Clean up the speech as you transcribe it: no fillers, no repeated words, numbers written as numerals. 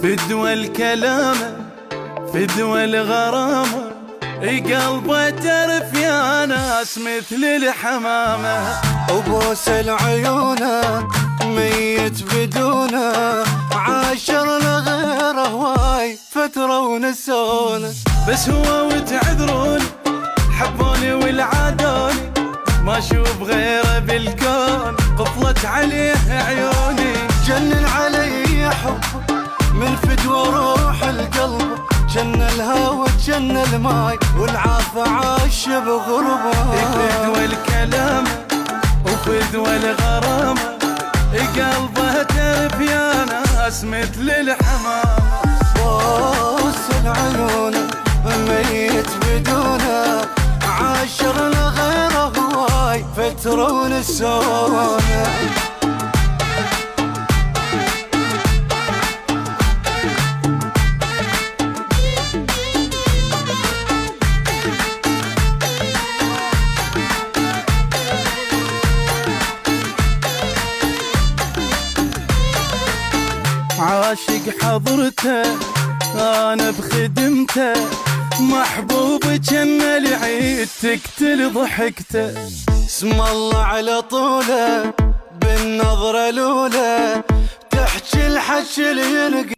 فدوى الكلامه فدوى الغرامه، قلبه ترف يا ناس مثل الحمامه. وبوس العيونه ميت بدونه، عاشر لغيره واي فتره ونسونه. بس هو وتعذروني حبوني والعادوني، ما اشوف غيره بالكون قفلت عليه عيوني. جنن علي حبه من فدوى روح القلب، جن الهوى جن الماي والعافى عاش بغربه. فدوى الكلام وفدوى الغرامه، قلبه ترف يا ناس مثل الحمامه. بوس العيون ميت بدونه، عاشر لغيره هواي فتره ونسونه. عاشق حضرته انا بخدمته، محبوب جن العيد تقتل ضحكته. اسم الله على طوله بالنظرة الأولى، تحكي الحكي اللي ينقل